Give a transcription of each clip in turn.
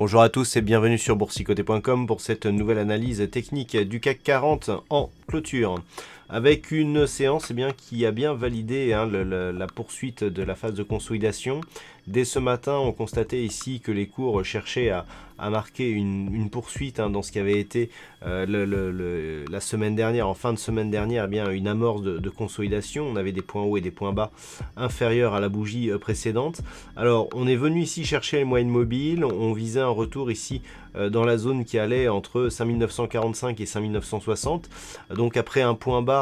Bonjour à tous et bienvenue sur boursicoté.com pour cette nouvelle analyse technique du CAC 40 en clôture. Avec une séance qui a bien validé la poursuite de la phase de consolidation. Dès ce matin, on constatait ici que les cours cherchaient à marquer une poursuite dans ce qui avait été la semaine dernière, en fin de semaine dernière, une amorce de consolidation. On avait des points hauts et des points bas inférieurs à la bougie précédente. Alors, on est venu ici chercher les moyennes mobiles. On visait un retour ici dans la zone qui allait entre 5945 et 5960. Donc, après un point bas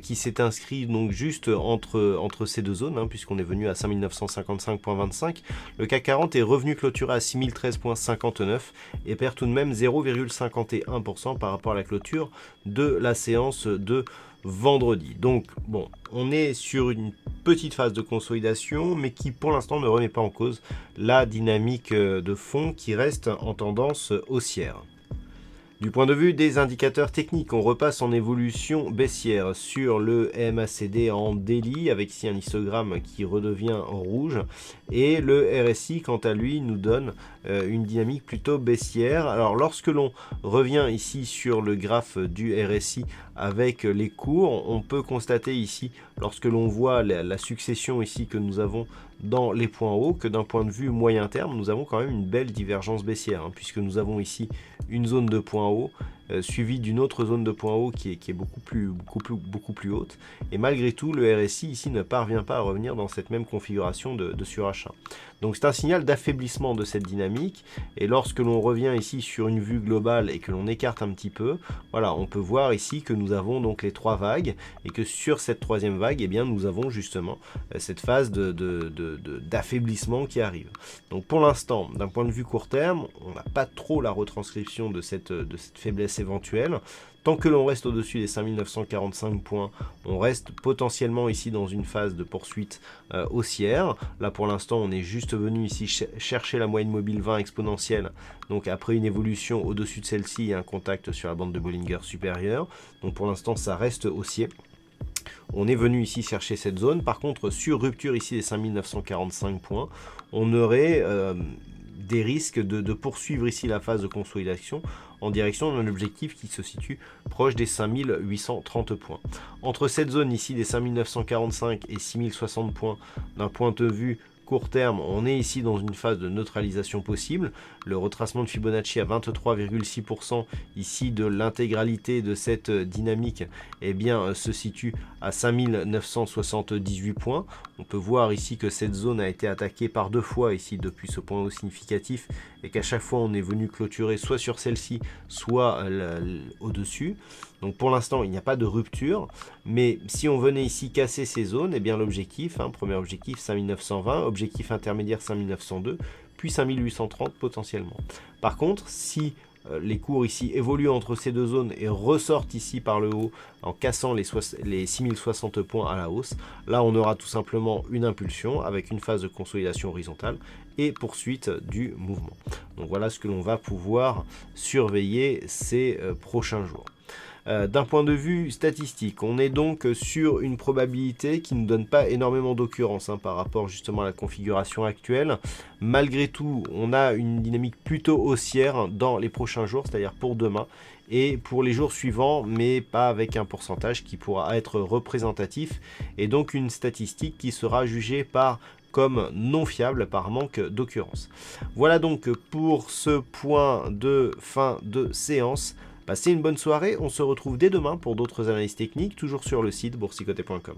qui s'est inscrit donc juste entre ces deux zones, puisqu'on est venu à 5955.25, le CAC 40 est revenu clôturer à 6013.59 et perd tout de même 0,51% par rapport à la clôture de la séance de vendredi. Donc bon, on est sur une petite phase de consolidation, mais qui pour l'instant ne remet pas en cause la dynamique de fond qui reste en tendance haussière. Du point de vue des indicateurs techniques, on repasse en évolution baissière sur le MACD en daily, avec ici un histogramme qui redevient rouge, et le RSI, quant à lui, nous donne une dynamique plutôt baissière. Alors, lorsque l'on revient ici sur le graphe du RSI avec les cours, on peut constater ici, lorsque l'on voit la succession ici que nous avons dans les points hauts, que d'un point de vue moyen terme, nous avons quand même une belle divergence baissière, puisque nous avons ici une zone de points hauts suivie d'une autre zone de points hauts qui est beaucoup plus haute, et malgré tout le RSI ici ne parvient pas à revenir dans cette même configuration de surachat. Donc c'est un signal d'affaiblissement de cette dynamique, et lorsque l'on revient ici sur une vue globale et que l'on écarte un petit peu, voilà, on peut voir ici que nous avons donc les trois vagues, et que sur cette troisième vague, nous avons justement cette phase d'affaiblissement qui arrive. Donc pour l'instant, d'un point de vue court terme, on n'a pas trop la retranscription de cette faiblesse éventuelle. Tant que l'on reste au-dessus des 5945 points, on reste potentiellement ici dans une phase de poursuite haussière. Là pour l'instant, on est juste venu ici chercher la moyenne mobile 20 exponentielle. Donc après une évolution au-dessus de celle-ci et un contact sur la bande de Bollinger supérieure. Donc pour l'instant, ça reste haussier. On est venu ici chercher cette zone. Par contre, sur rupture ici des 5945 points, on aurait des risques de poursuivre ici la phase de consolidation en direction d'un objectif qui se situe proche des 5830 points. Entre cette zone ici des 5945 et 6060 points, d'un point de vue court terme, on est ici dans une phase de neutralisation possible. Le retracement de Fibonacci à 23,6% ici de l'intégralité de cette dynamique se situe à 5978 points. On peut voir ici que cette zone a été attaquée par deux fois ici depuis ce point haut significatif et qu'à chaque fois on est venu clôturer soit sur celle-ci soit au-dessus. Donc pour l'instant il n'y a pas de rupture, mais si on venait ici casser ces zones, l'objectif, premier objectif 5920, objectif intermédiaire 5902, puis 5830 potentiellement. Par contre, si les cours ici évoluent entre ces deux zones et ressortent ici par le haut en cassant les 6060 points à la hausse, là on aura tout simplement une impulsion avec une phase de consolidation horizontale et poursuite du mouvement. Donc voilà ce que l'on va pouvoir surveiller ces prochains jours. D'un point de vue statistique, on est donc sur une probabilité qui ne donne pas énormément d'occurrence par rapport justement à la configuration actuelle. Malgré tout, on a une dynamique plutôt haussière dans les prochains jours, c'est-à-dire pour demain et pour les jours suivants, mais pas avec un pourcentage qui pourra être représentatif, et donc une statistique qui sera jugée comme non fiable par manque d'occurrence. Voilà donc pour ce point de fin de séance. Passez une bonne soirée, on se retrouve dès demain pour d'autres analyses techniques, toujours sur le site boursicoté.com.